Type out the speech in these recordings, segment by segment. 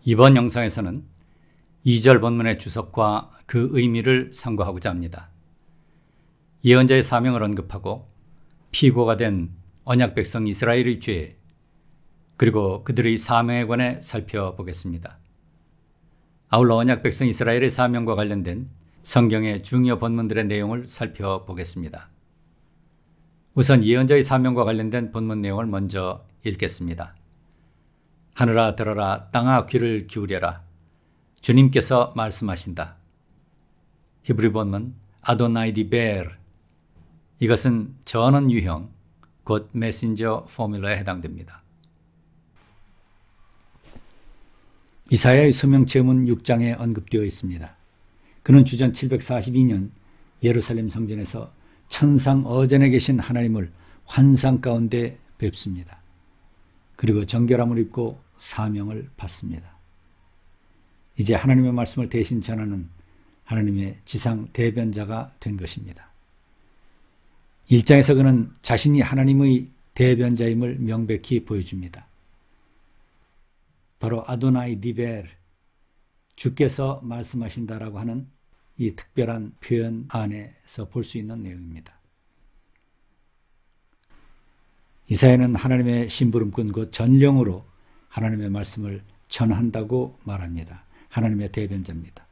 이번 영상에서는 2절 본문의 주석과 그 의미를 상고하고자 합니다. 예언자의 사명을 언급하고 피고가 된 언약 백성 이스라엘의 죄, 그리고 그들의 사명에 관해 살펴보겠습니다. 아울러 언약 백성 이스라엘의 사명과 관련된 성경의 중요 본문들의 내용을 살펴보겠습니다. 우선 예언자의 사명과 관련된 본문 내용을 먼저 읽겠습니다. 하늘아 들어라, 땅아 귀를 기울여라. 주님께서 말씀하신다. 히브리 본문 아도나이 디베르. 이것은 전원 유형, 곧 메신저 포뮬러에 해당됩니다. 이사야의 수명 체험은 6장에 언급되어 있습니다. 그는 주전 742년 예루살렘 성전에서 천상 어전에 계신 하나님을 환상 가운데 뵙습니다. 그리고 정결함을 입고 사명을 받습니다. 이제 하나님의 말씀을 대신 전하는 하나님의 지상 대변자가 된 것입니다. 1장에서 그는 자신이 하나님의 대변자임을 명백히 보여줍니다. 바로 아도나이 디베르, 주께서 말씀하신다라고 하는 이 특별한 표현 안에서 볼 수 있는 내용입니다. 이사야는 하나님의 심부름꾼 곧 전령으로 하나님의 말씀을 전한다고 말합니다. 하나님의 대변자입니다.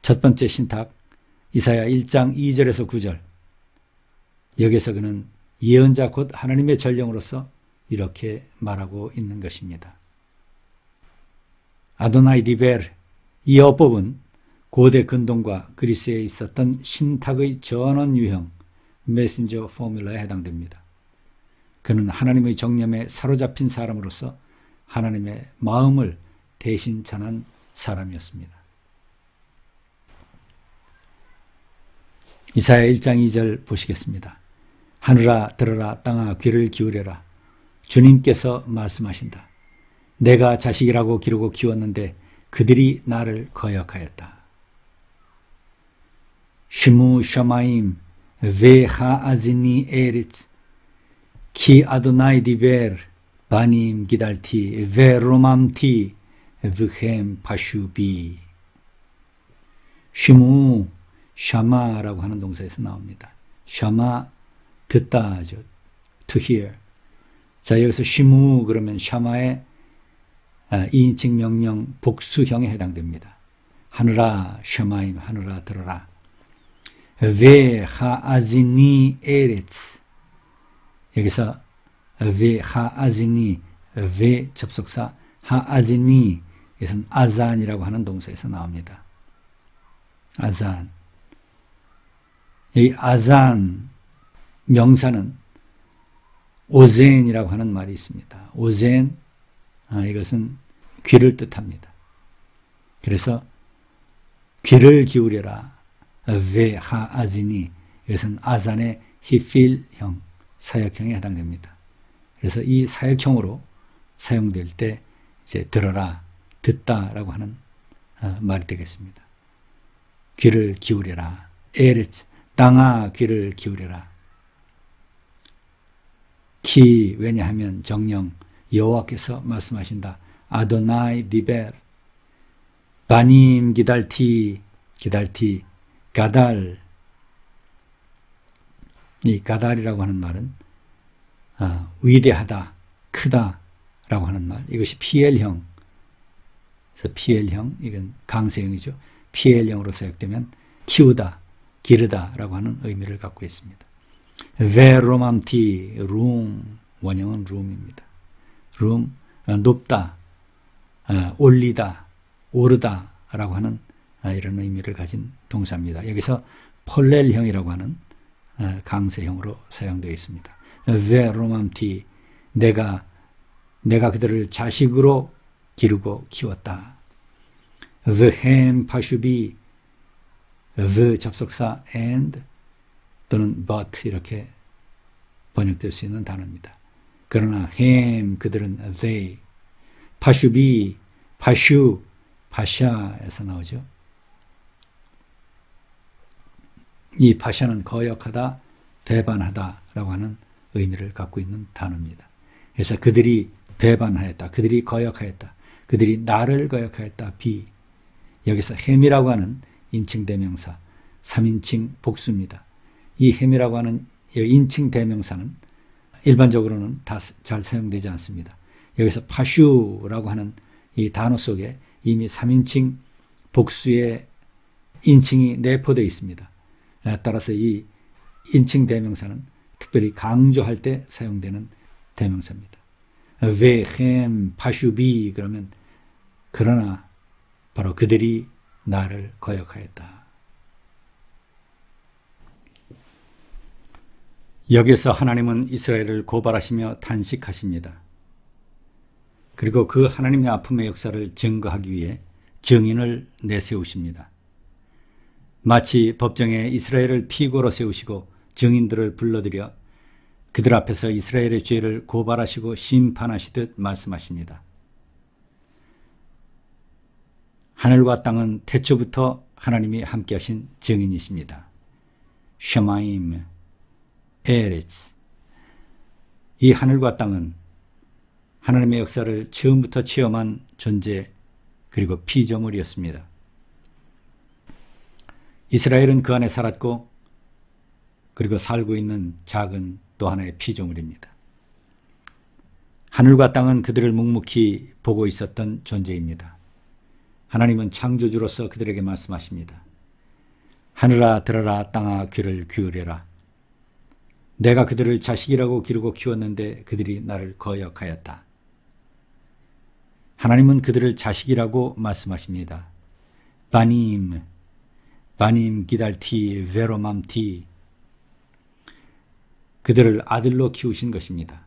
첫 번째 신탁 이사야 1장 2절에서 9절, 여기서 그는 예언자 곧 하나님의 전령으로서 이렇게 말하고 있는 것입니다. 아도나이 디베르, 이 어법은 고대 근동과 그리스에 있었던 신탁의 전원 유형 메신저 포뮬러에 해당됩니다. 그는 하나님의 정념에 사로잡힌 사람으로서 하나님의 마음을 대신 전한 사람이었습니다. 이사야 1장 2절 보시겠습니다. 하늘아 들어라, 땅아 귀를 기울여라. 주님께서 말씀하신다. 내가 자식이라고 기르고 키웠는데 그들이 나를 거역하였다. 시무 샤마임 베하아지니 에릿 키 아도나이 디베르 바님 기달티 베로맘티 브햄 파슈비. 시무 샤마라고 하는 동사에서 나옵니다. 샤마 듣다죠. to hear. 자, 여기서 시무 그러면 샤마의 2인칭 명령 복수형에 해당됩니다. 하늘아 샤마임, 하늘아 들어라. 베 하아지니 에레츠. 여기서 베 하아지니, 베 접속사, 하아지니, 이것은 아잔이라고 하는 동사에서 나옵니다. 아잔. 이 아잔 명사는 오젠이라고 하는 말이 있습니다. 오젠, 이것은 귀를 뜻합니다. 그래서 귀를 기울여라. 베 하아지니, 이것은 아잔의 히필형, 사역형에 해당됩니다. 그래서 이 사역형으로 사용될 때 이제 들어라, 듣다라고 하는 말이 되겠습니다. 귀를 기울여라. 에레츠, 땅아 귀를 기울여라. 키, 왜냐하면 정령 여호와께서 말씀하신다. 아도나이 디베르 바님 기달티, 기달티 가달. 이 가달이라고 하는 말은 위대하다, 크다 라고 하는 말. 이것이 PL형, 그래서 PL형, 이건 강세형이죠. PL형으로 사용되면 키우다, 기르다 라고 하는 의미를 갖고 있습니다. 베로맘티, 룸, 원형은 룸입니다. 룸, 높다, 올리다, 오르다 라고 하는 이런 의미를 가진 동사입니다. 여기서 폴렐형이라고 하는 강세형으로 사용되어 있습니다. 베로맘티, 내가 그들을 자식으로 기르고 키웠다. 베햄 파슈비, 베 접속사 and 또는 but 이렇게 번역될 수 있는 단어입니다. 그러나 햄 그들은 they, 파슈비, 파슈, 파샤에서 나오죠. 이 파샤는 거역하다, 배반하다 라고 하는 의미를 갖고 있는 단어입니다. 그래서 그들이 배반하였다, 그들이 거역하였다, 그들이 나를 거역하였다. 비. 여기서 햄이라고 하는 인칭 대명사, 3인칭 복수입니다. 이 햄이라고 하는 인칭 대명사는 일반적으로는 다 잘 사용되지 않습니다. 여기서 파슈라고 하는 이 단어 속에 이미 3인칭 복수의 인칭이 내포되어 있습니다. 따라서 이 인칭 대명사는 특별히 강조할 때 사용되는 대명사입니다. 웨햄 파슈비 그러면 그러나 바로 그들이 나를 거역하였다. 여기서 하나님은 이스라엘을 고발하시며 탄식하십니다. 그리고 그 하나님의 아픔의 역사를 증거하기 위해 증인을 내세우십니다. 마치 법정에 이스라엘을 피고로 세우시고 증인들을 불러들여 그들 앞에서 이스라엘의 죄를 고발하시고 심판하시듯 말씀하십니다. 하늘과 땅은 태초부터 하나님이 함께하신 증인이십니다. 셔마임, 에레츠. 이 하늘과 땅은 하나님의 역사를 처음부터 체험한 존재 그리고 피조물이었습니다. 이스라엘은 그 안에 살았고 그리고 살고 있는 작은 또 하나의 피조물입니다. 하늘과 땅은 그들을 묵묵히 보고 있었던 존재입니다. 하나님은 창조주로서 그들에게 말씀하십니다. 하늘아 들어라 땅아 귀를 기울여라. 내가 그들을 자식이라고 기르고 키웠는데 그들이 나를 거역하였다. 하나님은 그들을 자식이라고 말씀하십니다. 바님 기달티 베로맘티. 그들을 아들로 키우신 것입니다.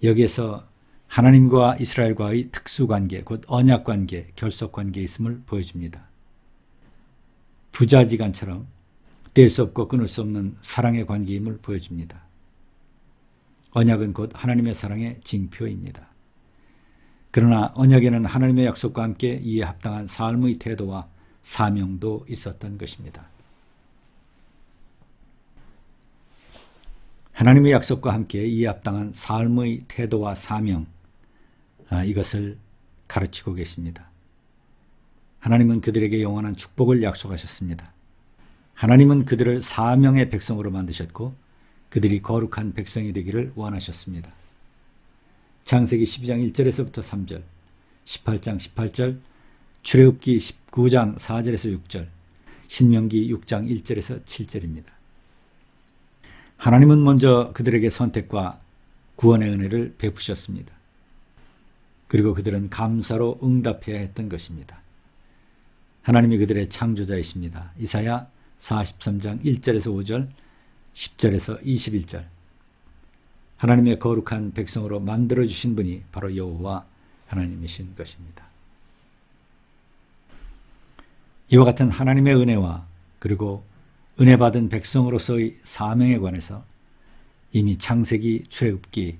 여기에서 하나님과 이스라엘과의 특수관계, 곧 언약관계, 결속관계에 있음을 보여줍니다. 부자지간처럼 뗄 수 없고 끊을 수 없는 사랑의 관계임을 보여줍니다. 언약은 곧 하나님의 사랑의 징표입니다. 그러나 언약에는 하나님의 약속과 함께 이에 합당한 삶의 태도와 사명도 있었던 것입니다. 하나님의 약속과 함께 이에 합당한 삶의 태도와 사명, 이것을 가르치고 계십니다. 하나님은 그들에게 영원한 축복을 약속하셨습니다. 하나님은 그들을 사명의 백성으로 만드셨고 그들이 거룩한 백성이 되기를 원하셨습니다. 창세기 12장 1절에서부터 3절, 18장 18절, 출애굽기 19장 4절에서 6절, 신명기 6장 1절에서 7절입니다. 하나님은 먼저 그들에게 선택과 구원의 은혜를 베푸셨습니다. 그리고 그들은 감사로 응답해야 했던 것입니다. 하나님이 그들의 창조자이십니다. 이사야 43장 1절에서 5절, 10절에서 21절. 하나님의 거룩한 백성으로 만들어주신 분이 바로 여호와 하나님이신 것입니다. 이와 같은 하나님의 은혜와 그리고 은혜 받은 백성으로서의 사명에 관해서 이미 창세기, 출애굽기,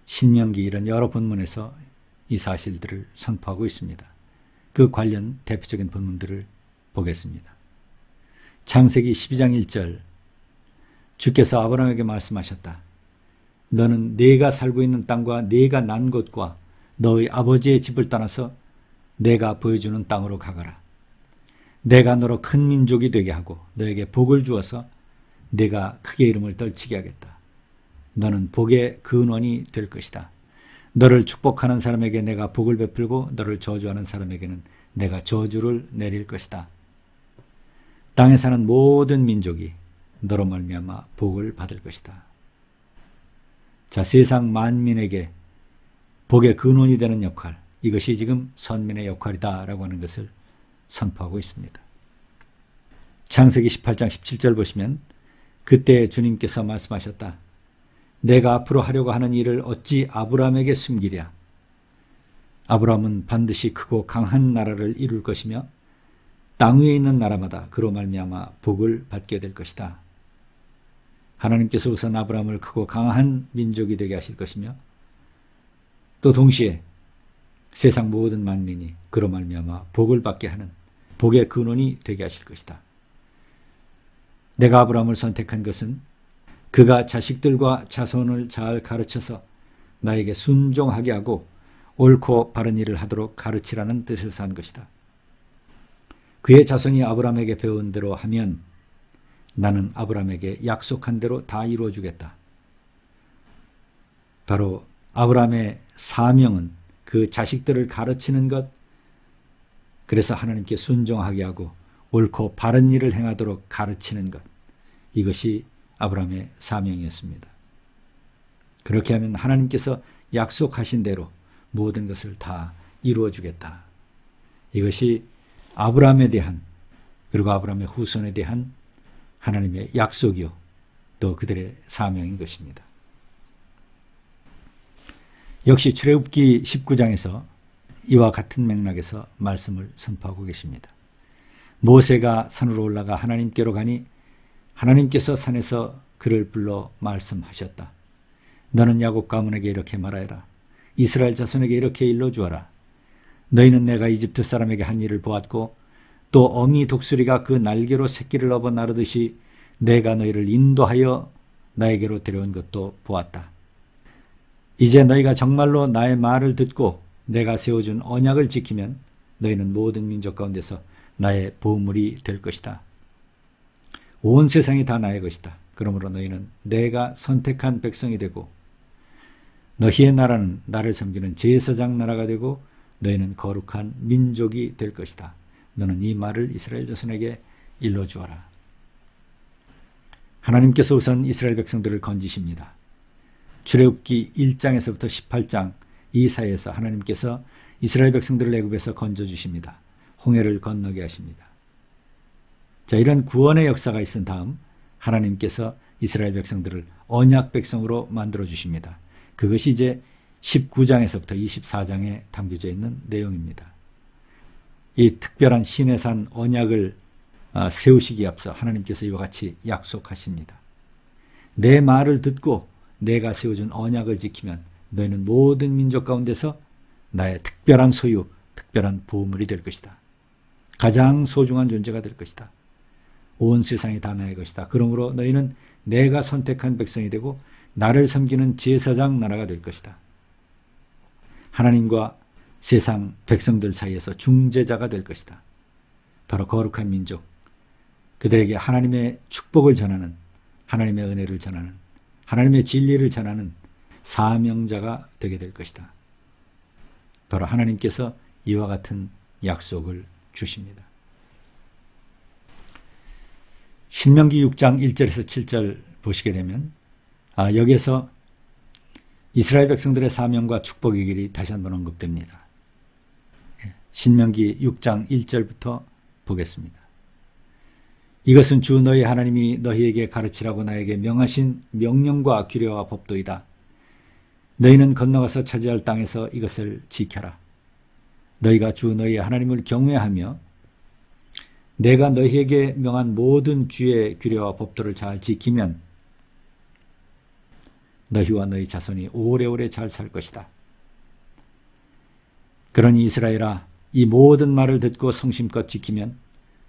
신명기 이런 여러 본문에서 이 사실들을 선포하고 있습니다. 그 관련 대표적인 본문들을 보겠습니다. 창세기 12장 1절, 주께서 아브라함에게 말씀하셨다. 너는 네가 살고 있는 땅과 네가 난 곳과 너의 아버지의 집을 떠나서 내가 보여주는 땅으로 가거라. 내가 너로 큰 민족이 되게 하고 너에게 복을 주어서 네가 크게 이름을 떨치게 하겠다. 너는 복의 근원이 될 것이다. 너를 축복하는 사람에게 내가 복을 베풀고 너를 저주하는 사람에게는 내가 저주를 내릴 것이다. 땅에 사는 모든 민족이 너로 말미암아 복을 받을 것이다. 자, 세상 만민에게 복의 근원이 되는 역할, 이것이 지금 선민의 역할이다라고 하는 것을 선포하고 있습니다. 창세기 18장 17절 보시면 그때 주님께서 말씀하셨다. 내가 앞으로 하려고 하는 일을 어찌 아브라함에게 숨기랴. 아브라함은 반드시 크고 강한 나라를 이룰 것이며 땅 위에 있는 나라마다 그로 말미암아 복을 받게 될 것이다. 하나님께서 우선 아브라함을 크고 강한 민족이 되게 하실 것이며 또 동시에 세상 모든 만민이 그로 말미암아 복을 받게 하는 복의 근원이 되게 하실 것이다. 내가 아브라함을 선택한 것은 그가 자식들과 자손을 잘 가르쳐서 나에게 순종하게 하고 옳고 바른 일을 하도록 가르치라는 뜻에서 한 것이다. 그의 자손이 아브라함에게 배운 대로 하면 나는 아브라함에게 약속한 대로 다 이루어 주겠다. 바로 아브라함의 사명은 그 자식들을 가르치는 것, 그래서 하나님께 순종하게 하고 옳고 바른 일을 행하도록 가르치는 것, 이것이 아브라함의 사명이었습니다. 그렇게 하면 하나님께서 약속하신 대로 모든 것을 다 이루어 주겠다. 이것이 아브라함에 대한, 그리고 아브라함의 후손에 대한 하나님의 약속이요 또 그들의 사명인 것입니다. 역시 출애굽기 19장에서 이와 같은 맥락에서 말씀을 선포하고 계십니다. 모세가 산으로 올라가 하나님께로 가니 하나님께서 산에서 그를 불러 말씀하셨다. 너는 야곱 가문에게 이렇게 말하여라. 이스라엘 자손에게 이렇게 일러주어라. 너희는 내가 이집트 사람에게 한 일을 보았고 또 어미 독수리가 그 날개로 새끼를 업어 나르듯이 내가 너희를 인도하여 나에게로 데려온 것도 보았다. 이제 너희가 정말로 나의 말을 듣고 내가 세워준 언약을 지키면 너희는 모든 민족 가운데서 나의 보물이 될 것이다. 온 세상이 다 나의 것이다. 그러므로 너희는 내가 선택한 백성이 되고 너희의 나라는 나를 섬기는 제사장 나라가 되고 너희는 거룩한 민족이 될 것이다. 너는 이 말을 이스라엘 자손에게 일러주어라. 하나님께서 우선 이스라엘 백성들을 건지십니다. 출애굽기 1장에서부터 18장 이 사이에서 하나님께서 이스라엘 백성들을 애굽에서 건져주십니다. 홍해를 건너게 하십니다. 자, 이런 구원의 역사가 있은 다음 하나님께서 이스라엘 백성들을 언약 백성으로 만들어 주십니다. 그것이 이제 19장에서부터 24장에 담겨져 있는 내용입니다. 이 특별한 시내산 언약을 세우시기에 앞서 하나님께서 이와 같이 약속하십니다. 내 말을 듣고 내가 세워준 언약을 지키면 너희는 모든 민족 가운데서 나의 특별한 소유, 특별한 보물이 될 것이다. 가장 소중한 존재가 될 것이다. 온 세상이 다 나의 것이다. 그러므로 너희는 내가 선택한 백성이 되고 나를 섬기는 제사장 나라가 될 것이다. 하나님과 세상 백성들 사이에서 중재자가 될 것이다. 바로 거룩한 민족, 그들에게 하나님의 축복을 전하는, 하나님의 은혜를 전하는, 하나님의 진리를 전하는 사명자가 되게 될 것이다. 바로 하나님께서 이와 같은 약속을 주십니다. 신명기 6장 1절에서 7절 보시게 되면 여기에서 이스라엘 백성들의 사명과 축복의 길이 다시 한번 언급됩니다. 신명기 6장 1절부터 보겠습니다. 이것은 주 너희 하나님이 너희에게 가르치라고 나에게 명하신 명령과 규례와 법도이다. 너희는 건너가서 차지할 땅에서 이것을 지켜라. 너희가 주 너희 하나님을 경외하며 내가 너희에게 명한 모든 주의 규례와 법도를 잘 지키면 너희와 너희 자손이 오래오래 잘 살 것이다. 그러니 이스라엘아, 이 모든 말을 듣고 성심껏 지키면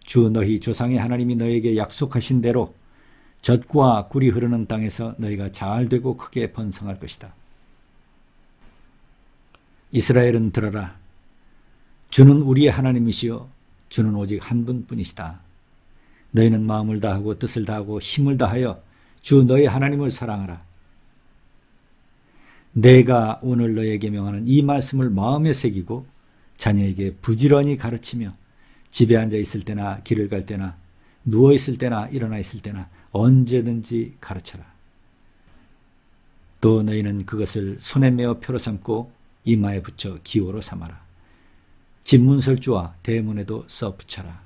주 너희 조상의 하나님이 너희에게 약속하신 대로 젖과 꿀이 흐르는 땅에서 너희가 잘 되고 크게 번성할 것이다. 이스라엘은 들어라. 주는 우리의 하나님이시요 주는 오직 한 분뿐이시다. 너희는 마음을 다하고 뜻을 다하고 힘을 다하여 주 너희 하나님을 사랑하라. 내가 오늘 너희에게 명하는 이 말씀을 마음에 새기고 자녀에게 부지런히 가르치며 집에 앉아 있을 때나 길을 갈 때나 누워 있을 때나 일어나 있을 때나 언제든지 가르쳐라. 또 너희는 그것을 손에 메어 표로 삼고 이마에 붙여 기호로 삼아라. 집 문설주와 대문에도 써 붙여라.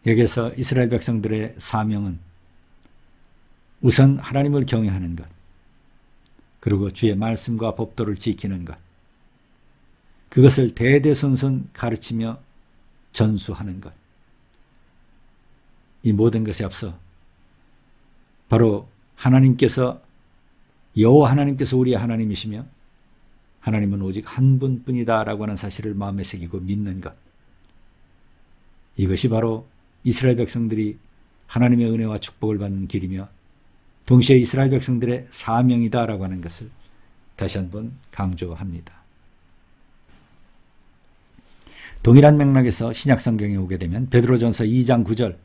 여기에서 이스라엘 백성들의 사명은 우선 하나님을 경외하는 것, 그리고 주의 말씀과 법도를 지키는 것, 그것을 대대손손 가르치며 전수하는 것. 이 모든 것에 앞서 바로 하나님께서, 여호와 하나님께서 우리의 하나님이시며 하나님은 오직 한 분뿐이다 라고 하는 사실을 마음에 새기고 믿는 것. 이것이 바로 이스라엘 백성들이 하나님의 은혜와 축복을 받는 길이며 동시에 이스라엘 백성들의 사명이다 라고 하는 것을 다시 한번 강조합니다. 동일한 맥락에서 신약성경에 오게 되면 베드로전서 2장 9절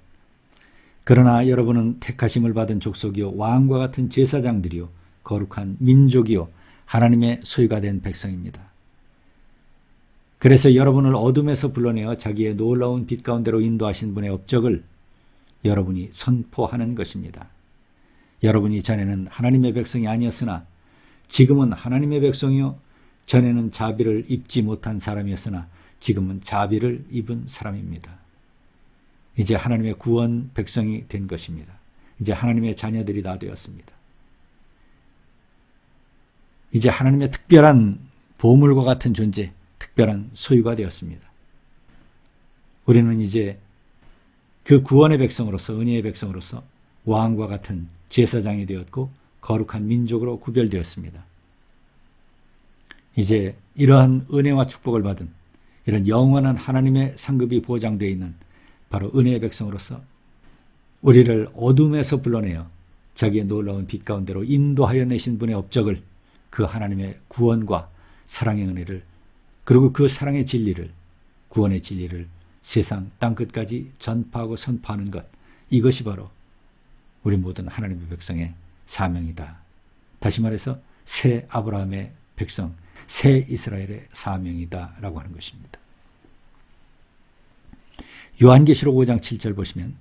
그러나 여러분은 택하심을 받은 족속이요 왕과 같은 제사장들이요 거룩한 민족이요 하나님의 소유가 된 백성입니다. 그래서 여러분을 어둠에서 불러내어 자기의 놀라운 빛 가운데로 인도하신 분의 업적을 여러분이 선포하는 것입니다. 여러분이 전에는 하나님의 백성이 아니었으나 지금은 하나님의 백성이요 전에는 자비를 입지 못한 사람이었으나 지금은 자비를 입은 사람입니다. 이제 하나님의 구원 백성이 된 것입니다. 이제 하나님의 자녀들이 다 되었습니다. 이제 하나님의 특별한 보물과 같은 존재, 특별한 소유가 되었습니다. 우리는 이제 그 구원의 백성으로서 은혜의 백성으로서 왕과 같은 제사장이 되었고 거룩한 민족으로 구별되었습니다. 이제 이러한 은혜와 축복을 받은 이런 영원한 하나님의 상급이 보장되어 있는 바로 은혜의 백성으로서 우리를 어둠에서 불러내어 자기의 놀라운 빛 가운데로 인도하여 내신 분의 업적을 그 하나님의 구원과 사랑의 은혜를 그리고 그 사랑의 진리를 구원의 진리를 세상 땅끝까지 전파하고 선포하는 것 이것이 바로 우리 모든 하나님의 백성의 사명이다. 다시 말해서 새 아브라함의 백성 새 이스라엘의 사명이다 라고 하는 것입니다. 요한계시록 5장 7절 보시면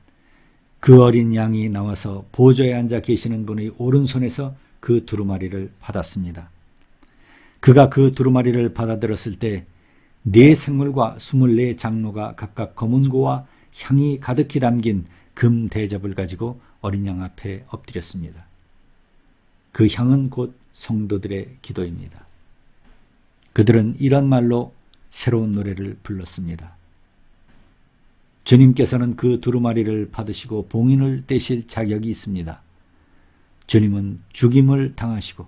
그 어린 양이 나와서 보좌에 앉아 계시는 분의 오른손에서 그 두루마리를 받았습니다. 그가 그 두루마리를 받아들었을 때 네 생물과 24 장로가 각각 검은 고와 향이 가득히 담긴 금 대접을 가지고 어린 양 앞에 엎드렸습니다. 그 향은 곧 성도들의 기도입니다. 그들은 이런 말로 새로운 노래를 불렀습니다. 주님께서는 그 두루마리를 받으시고 봉인을 떼실 자격이 있습니다. 주님은 죽임을 당하시고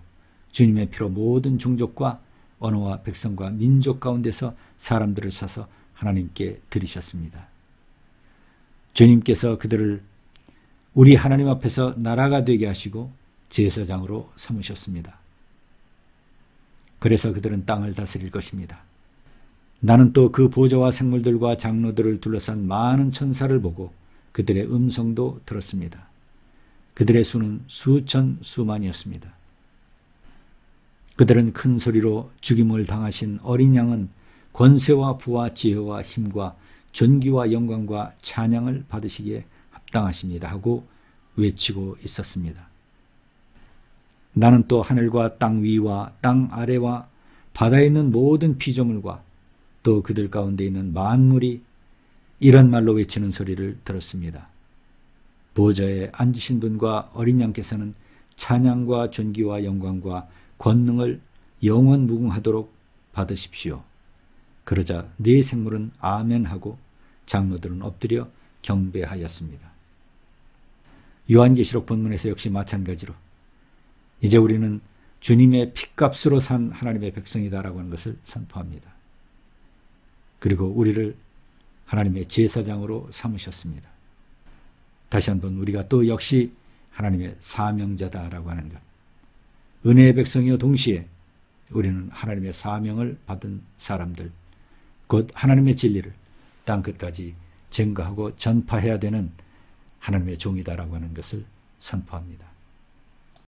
주님의 피로 모든 종족과 언어와 백성과 민족 가운데서 사람들을 사서 하나님께 드리셨습니다. 주님께서 그들을 우리 하나님 앞에서 나라가 되게 하시고 제사장으로 삼으셨습니다. 그래서 그들은 땅을 다스릴 것입니다. 나는 또 그 보좌와 생물들과 장로들을 둘러싼 많은 천사를 보고 그들의 음성도 들었습니다. 그들의 수는 수천 수만이었습니다. 그들은 큰 소리로 죽임을 당하신 어린 양은 권세와 부와 지혜와 힘과 존귀와 영광과 찬양을 받으시기에 합당하십니다 하고 외치고 있었습니다. 나는 또 하늘과 땅 위와 땅 아래와 바다에 있는 모든 피조물과 또 그들 가운데 있는 만물이 이런 말로 외치는 소리를 들었습니다. 보좌에 앉으신 분과 어린 양께서는 찬양과 존귀와 영광과 권능을 영원 무궁하도록 받으십시오. 그러자 네 생물은 아멘하고 장로들은 엎드려 경배하였습니다. 요한계시록 본문에서 역시 마찬가지로 이제 우리는 주님의 핏값으로 산 하나님의 백성이다라고 하는 것을 선포합니다. 그리고 우리를 하나님의 제사장으로 삼으셨습니다. 다시 한번 우리가 또 역시 하나님의 사명자다라고 하는 것. 은혜의 백성이요 동시에 우리는 하나님의 사명을 받은 사람들, 곧 하나님의 진리를 땅끝까지 증거하고 전파해야 되는 하나님의 종이다라고 하는 것을 선포합니다.